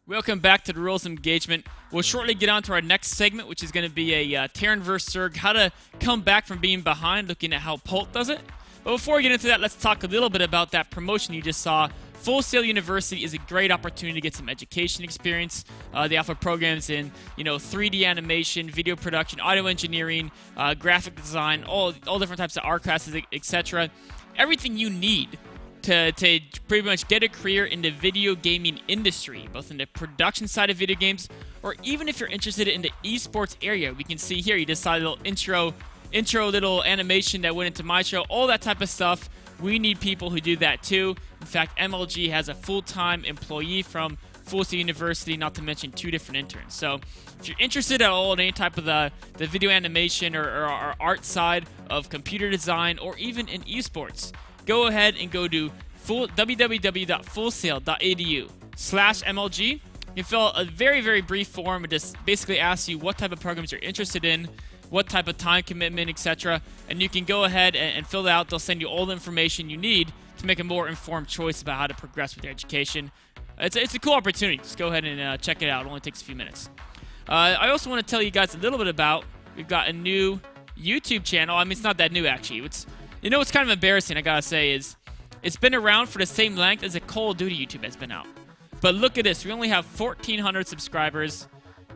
Welcome back to the Rules of Engagement. We'll shortly get on to our next segment, which is going to be a Terran vs. Zerg, how to come back from being behind, looking at how Polt does it. But before we get into that, let's talk a little bit about that promotion you just saw. Full Sail University is a great opportunity to get some education experience. They offer programs in, 3D animation, video production, audio engineering, graphic design, all different types of art classes, etc. Everything you need to pretty much get a career in the video gaming industry, both in the production side of video games, or even if you're interested in the esports area. We can see here, you just saw a little intro little animation that went into my show, all that type of stuff. We need people who do that too. In fact, MLG has a full-time employee from Full Sail University, not to mention 2 different interns. So if you're interested at all in any type of the video animation or art side of computer design, or even in esports, go ahead and go to www.fullsail.edu/MLG. You fill out a very, very brief form. It just basically asks you what type of programs you're interested in, what type of time commitment, etc. And you can go ahead and fill that out. They'll send you all the information you need to make a more informed choice about how to progress with your education. It's a cool opportunity. Just go ahead and check it out. It only takes a few minutes. I also want to tell you guys a little bit about, we've got a new YouTube channel. I mean, it's not that new, actually. What's kind of embarrassing, I gotta say, is it's been around for the same length as a Call of Duty YouTube has been out. But look at this. We only have 1,400 subscribers.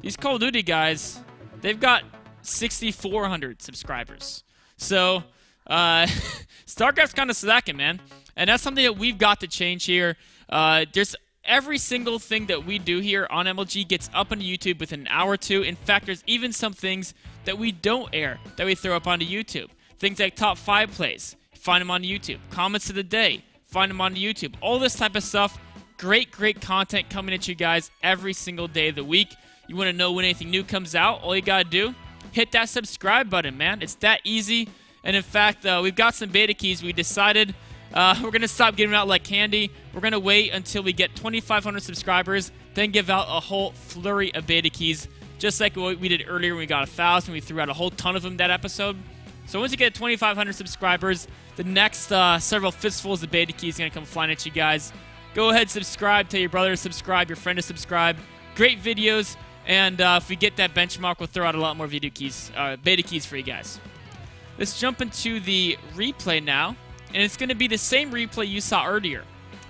These Call of Duty guys, they've got 6,400 subscribers. So, Starcraft's kind of slacking, man. And that's something that we've got to change here. There's every single thing that we do here on MLG gets up on YouTube within an hour or two. In fact, there's even some things that we don't air that we throw up onto YouTube. Things like top 5 plays, find them on YouTube. Comments of the day, find them on YouTube. All this type of stuff. Great content coming at you guys every single day of the week. You want to know when anything new comes out? All you got to do, hit that subscribe button, man. It's that easy. And in fact, we've got some beta keys. We decided we're going to stop giving out like candy. We're going to wait until we get 2,500 subscribers, then give out a whole flurry of beta keys, just like what we did earlier when we got 1,000. We threw out a whole ton of them that episode. So once you get 2,500 subscribers, the next several fistfuls of beta keys are going to come flying at you guys. Go ahead, subscribe. Tell your brother to subscribe, your friend to subscribe. Great videos. And if we get that benchmark, we'll throw out a lot more beta keys for you guys. Let's jump into the replay now. And it's going to be the same replay you saw earlier.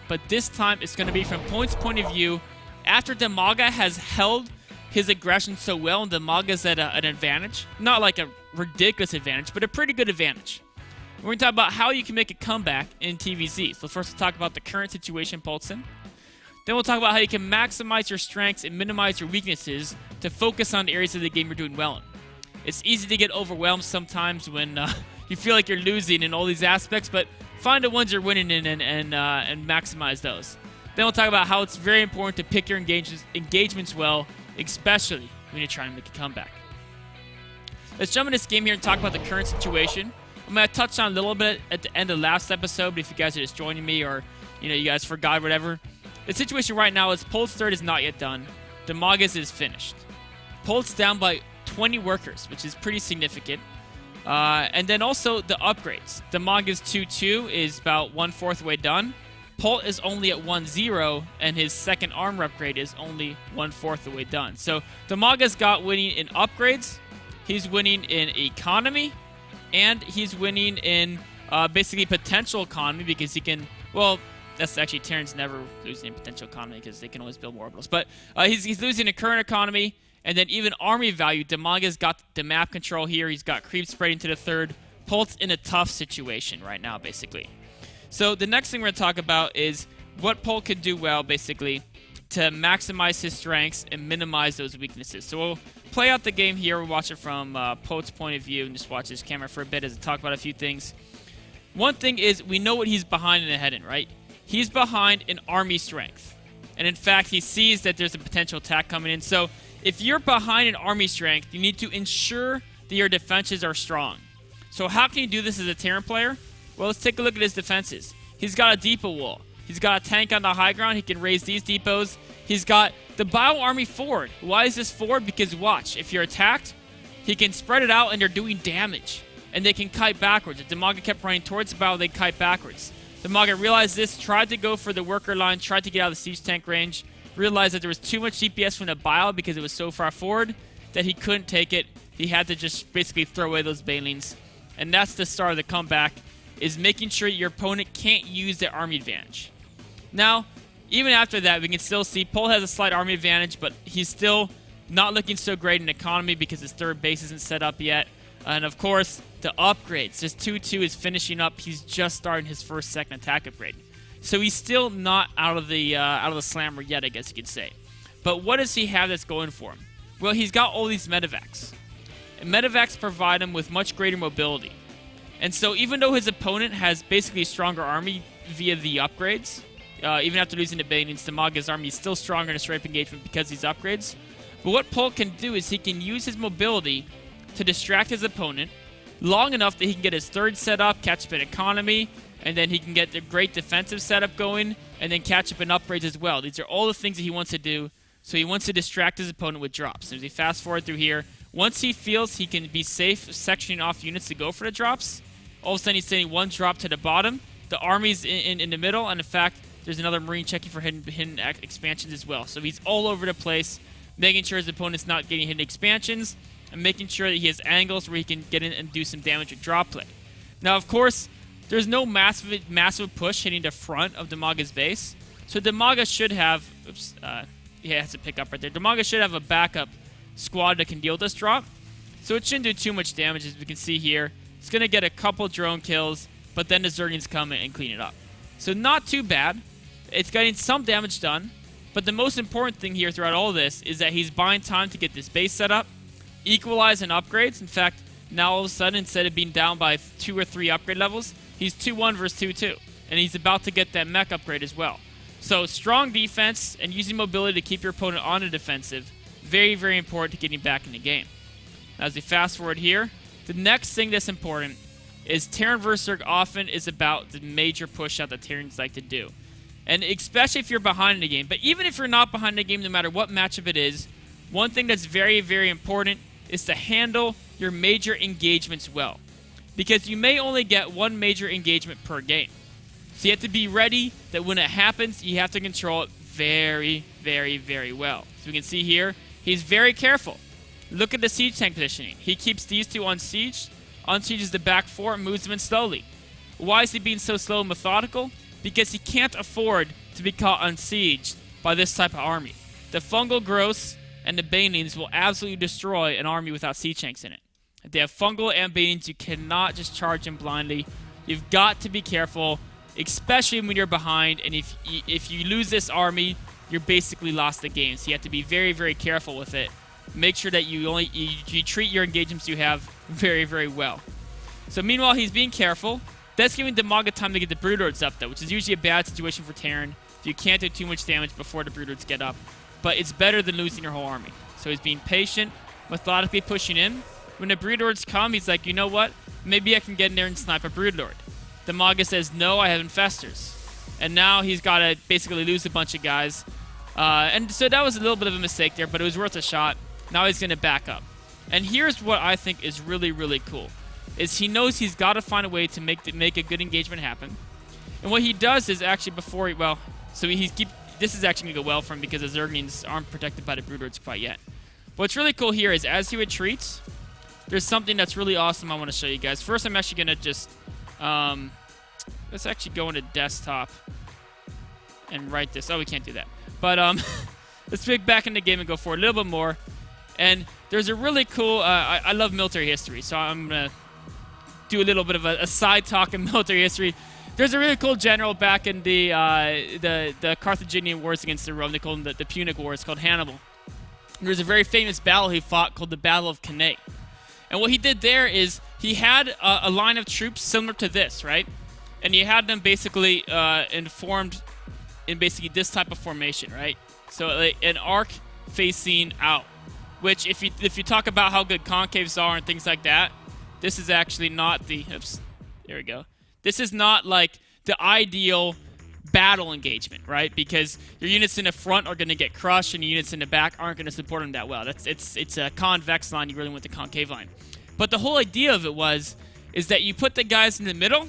But this time, it's going to be from Point's point of view. After Demaga has held his aggression so well, and Demaga's at an advantage. Not like a ridiculous advantage, but a pretty good advantage. We're going to talk about how you can make a comeback in TvZ. So first we'll talk about the current situation Polt's in. Then we'll talk about how you can maximize your strengths and minimize your weaknesses to focus on the areas of the game you're doing well in. It's easy to get overwhelmed sometimes when you feel like you're losing in all these aspects, but find the ones you're winning in and maximize those. Then we'll talk about how it's very important to pick your engagements well, especially when you're trying to make a comeback. Let's jump in this game here and talk about the current situation. I'm going to touch on a little bit at the end of the last episode, but if you guys are just joining me or you guys forgot whatever. The situation right now is Polt's third is not yet done. Demaga's is finished. Polt's down by 20 workers, which is pretty significant. And then also the upgrades. Demaga's 2-2 is about 1/4 way done. Polt is only at 1-0, and his second armor upgrade is only 1/4 the way done. So Demaga's got winning in upgrades, he's winning in economy, and he's winning in basically potential economy because he can, well, that's actually Terran's never losing in potential economy because they can always build more orbitals. But he's losing in current economy, and then even army value. Demaga's got the map control here. He's got creep spreading to the third. Polt's in a tough situation right now, basically. So the next thing we're going to talk about is what Polt could do well, basically, to maximize his strengths and minimize those weaknesses. So we'll play out the game here. We'll watch it from Polt's point of view and just watch his camera for a bit as I talk about a few things. One thing is we know what he's behind and ahead in, right? He's behind in army strength. And in fact, he sees that there's a potential attack coming in. So if you're behind in army strength, you need to ensure that your defenses are strong. So how can you do this as a Terran player? Well, let's take a look at his defenses. He's got a depot wall. He's got a tank on the high ground. He can raise these depots. He's got the bio army forward. Why is this forward? Because watch, if you're attacked, he can spread it out and they're doing damage. And they can kite backwards. If Demaga kept running towards the bio, they'd kite backwards. Demaga realized this, tried to go for the worker line, tried to get out of the siege tank range. realized that there was too much DPS from the bio because it was so far forward that he couldn't take it. He had to just basically throw away those banelings. And that's the start of the comeback, is making sure your opponent can't use their army advantage. Now, even after that, we can still see Pol has a slight army advantage, but he's still not looking so great in economy because his third base isn't set up yet. And of course, the upgrades. His 2-2 is finishing up. He's just starting his first second attack upgrade. So he's still not out of the slammer yet, I guess you could say. But what does he have that's going for him? Well, he's got all these medevacs. And medevacs provide him with much greater mobility. And so even though his opponent has basically a stronger army via the upgrades, even after losing to Banings, Damaga's army is still stronger in a straight engagement because of these upgrades. But what Pol can do is he can use his mobility to distract his opponent long enough that he can get his third setup, catch up in economy, and then he can get the great defensive setup going, and then catch up in upgrades as well. These are all the things that he wants to do. So he wants to distract his opponent with drops. So as he fast forward through here, once he feels he can be safe sectioning off units to go for the drops, all of a sudden he's sending one drop to the bottom. The army's in the middle, and in fact, there's another Marine checking for hidden expansions as well. So he's all over the place, making sure his opponent's not getting hidden expansions, and making sure that he has angles where he can get in and do some damage with drop play. Now, of course, there's no massive push hitting the front of Damaga's base, so Damaga should have... Oops, yeah, it has to pick up right there. Damaga should have a backup squad that can deal with this drop, so it shouldn't do too much damage, as we can see here. It's going to get a couple drone kills, but then the Zerglings come in and clean it up. So not too bad. It's getting some damage done, but the most important thing here throughout all this is that he's buying time to get this base set up, equalize and upgrades. In fact, now all of a sudden, instead of being down by 2 or 3 upgrade levels, he's 2-1 versus 2-2, and he's about to get that mech upgrade as well. So strong defense and using mobility to keep your opponent on the defensive, very, very important to getting back in the game. As we fast forward here, the next thing that's important is Terran vs. Zerg often is about the major push out that Terrans like to do. And especially if you're behind in the game. But even if you're not behind in the game, no matter what matchup it is, one thing that's very, very important is to handle your major engagements well. Because you may only get one major engagement per game. So you have to be ready that when it happens, you have to control it very, very, very well. So we can see here, he's very careful. Look at the siege tank positioning. He keeps these two on siege. Unsieges the back 4 and moves them in slowly. Why is he being so slow and methodical? Because he can't afford to be caught unsieged by this type of army. The fungal growths and the banings will absolutely destroy an army without siege tanks in it. If they have fungal and banings, you cannot just charge them blindly. You've got to be careful, especially when you're behind, and if you lose this army, you're basically lost the game. So you have to be very, very careful with it. Make sure that you treat your engagements you have very, very well. So meanwhile, he's being careful. That's giving Damaga time to get the Broodlords up, though, which is usually a bad situation for Terran. If you can't do too much damage before the Broodlords get up. But it's better than losing your whole army. So he's being patient, methodically pushing in. When the Broodlords come, he's like, you know what? Maybe I can get in there and snipe a Broodlord. Damaga says, no, I have Infestors. And now he's got to basically lose a bunch of guys. And so that was a little bit of a mistake there, but it was worth a shot. Now he's going to back up. And here's what I think is really, really cool. Is he knows he's got to find a way to make a good engagement happen. And what he does is actually before he, well, so this is actually going to go well for him because the Zerglings aren't protected by the Broodlords quite yet. What's really cool here is as he retreats, there's something that's really awesome I want to show you guys. First, I'm actually going to just, let's actually go into desktop and write this. Oh, we can't do that. But let's pick back in the game and go forward a little bit more. And there's a really cool, I love military history, so I'm going to do a little bit of a side talk in military history. There's a really cool general back in the Carthaginian wars against the Rome. They call them the Punic Wars, called Hannibal. There's a very famous battle he fought called the Battle of Cannae. And what he did there is he had a line of troops similar to this, right? And he had them basically informed in basically this type of formation, right? So an arc facing out. Which, if you talk about how good concaves are and things like that, this is actually not the... Oops, there we go. This is not like the ideal battle engagement, right? Because your units in the front are going to get crushed, and your units in the back aren't going to support them that well. It's a convex line. You really want the concave line. But the whole idea of it is that you put the guys in the middle,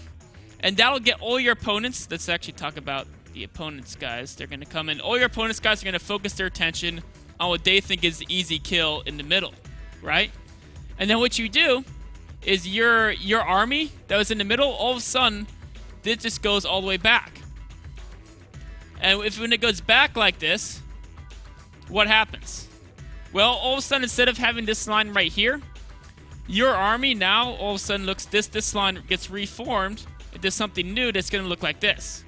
and that'll get all your opponents... Let's actually talk about the opponent's guys. They're going to come in. All your opponent's guys are going to focus their attention on what they think is the easy kill in the middle, right? And then what you do is your army that was in the middle, all of a sudden, this just goes all the way back. And when it goes back like this, what happens? Well, all of a sudden, instead of having this line right here, your army now all of a sudden looks this line gets reformed into something new that's going to look like this.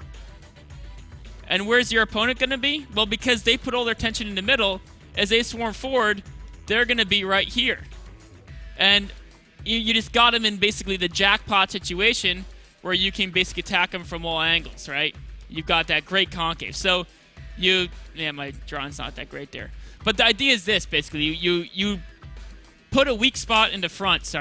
And where's your opponent going to be? Well, because they put all their attention in the middle, as they swarm forward, they're going to be right here. And you just got them in basically the jackpot situation where you can basically attack them from all angles, right? You've got that great concave. So yeah, my drawing's not that great there. But the idea is this, basically. You put a weak spot in the front,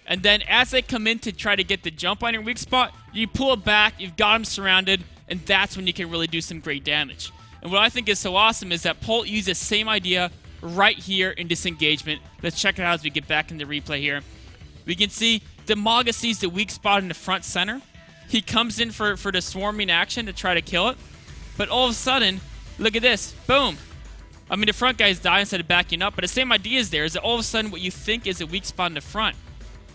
and then as they come in to try to get the jump on your weak spot, you pull it back, you've got them surrounded, and that's when you can really do some great damage. And what I think is so awesome is that Polt used the same idea right here in this engagement. Let's check it out as we get back in the replay here. We can see Demaga sees the weak spot in the front center. He comes in for the swarming action to try to kill it. But all of a sudden, look at this. Boom. I mean, the front guys die instead of backing up, but the same idea is there, is that all of a sudden what you think is a weak spot in the front,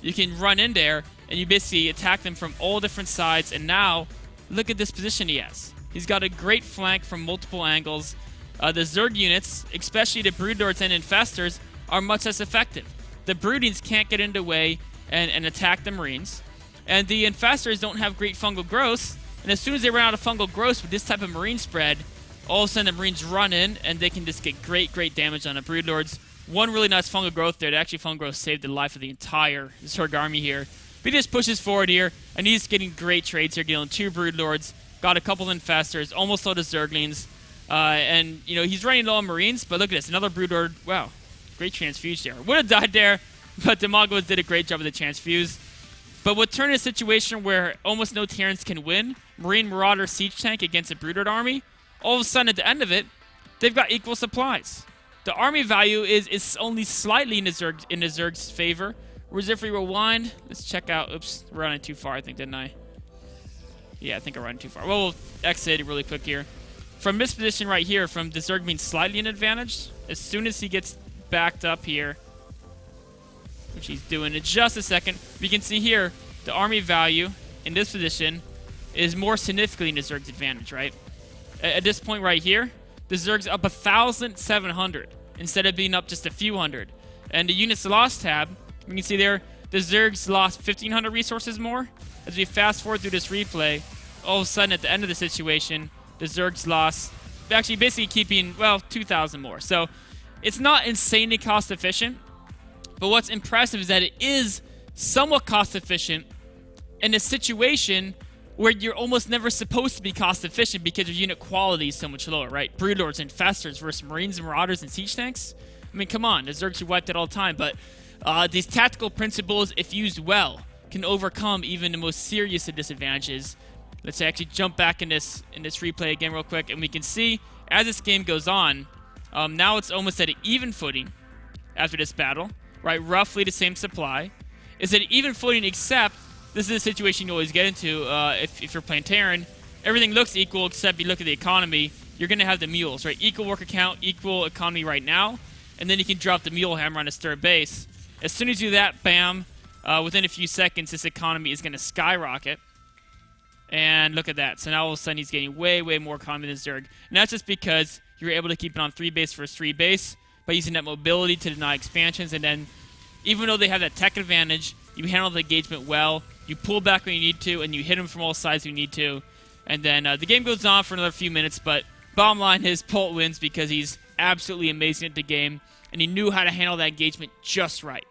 you can run in there and you basically attack them from all different sides, and now, look at this position he has. He's got a great flank from multiple angles. The Zerg units, especially the Broodlords and Infestors, are much less effective. The Broodings can't get in the way and attack the Marines, and the Infestors don't have great fungal growths, and as soon as they run out of fungal growths with this type of Marine spread, all of a sudden the Marines run in, and they can just get great damage on the Broodlords. One really nice fungal growth there. Actually, fungal growth saved the life of the entire Zerg army here. But he just pushes forward here, and he's getting great trades here, getting 2 Broodlords, got a couple Infestors, almost all the Zerglings, and, you know, he's running low on Marines, but look at this, another Broodlord. Wow, great transfuse there. Would have died there, but Demago did a great job of the transfuse. But what turned a situation where almost no Terrans can win, Marine Marauder Siege Tank against a Broodlord army, all of a sudden, at the end of it, they've got equal supplies. The army value is only slightly in the Zerg's favor. Whereas if we rewind, let's check out. Oops, we're running too far, I think, didn't I? Yeah, I think I'm running too far. Well, we'll exit really quick here. From this position right here, from the Zerg being slightly an advantage, as soon as he gets backed up here, which he's doing in just a second, we can see here the army value in this position is more significantly in the Zerg's advantage, right? At this point right here, the Zerg's up 1,700 instead of being up just a few hundred. And the units lost tab, you can see there, the Zerg's lost 1,500 resources more. As we fast forward through this replay, all of a sudden at the end of the situation, the Zerg's lost, actually basically keeping, well, 2,000 more. So it's not insanely cost efficient, but what's impressive is that it is somewhat cost efficient in a situation where you're almost never supposed to be cost efficient because your unit quality is so much lower, right? Broodlords and Infestors versus Marines and Marauders and Siege Tanks. I mean, come on, the Zergs should wipe that all the time, but these tactical principles, if used well, can overcome even the most serious of disadvantages. Let's actually jump back in this replay again real quick, and we can see as this game goes on, now it's almost at an even footing after this battle, right? Roughly the same supply. It's at an even footing, except this is a situation you always get into if you're playing Terran. Everything looks equal except you look at the economy. You're going to have the mules, right? Equal worker count, equal economy right now. And then you can drop the mule hammer on a stir base. As soon as you do that, bam, within a few seconds, this economy is going to skyrocket. And look at that. So now all of a sudden he's getting way more economy than Zerg. And that's just because you're able to keep it on 3 base versus 3 base by using that mobility to deny expansions. And then even though they have that tech advantage, you handle the engagement well. You pull back when you need to, and you hit them from all sides when you need to. And then the game goes on for another few minutes, but bottom line is Polt wins because he's absolutely amazing at the game, and he knew how to handle that engagement just right.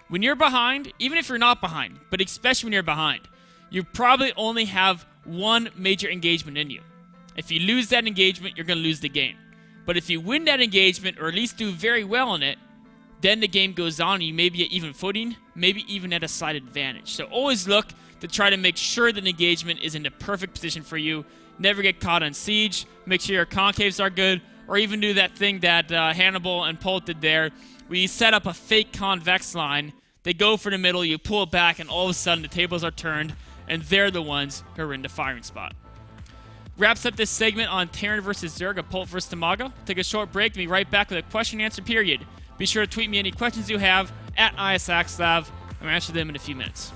When you're behind, even if you're not behind, but especially when you're behind, you probably only have one major engagement in you. If you lose that engagement, you're going to lose the game. But if you win that engagement, or at least do very well in it, then the game goes on and you may be at even footing, maybe even at a slight advantage. So always look to try to make sure that the engagement is in the perfect position for you. Never get caught on siege. Make sure your concaves are good, or even do that thing that Hannibal and Polt did there, where you set up a fake convex line. They go for the middle, you pull it back, and all of a sudden the tables are turned, and they're the ones who are in the firing spot. wraps up this segment on Terran versus Zerg, a Pult versus Tamago. Take a short break and be right back with a question and answer period. Be sure to tweet me any questions you have at axslav, and I'll answer them in a few minutes.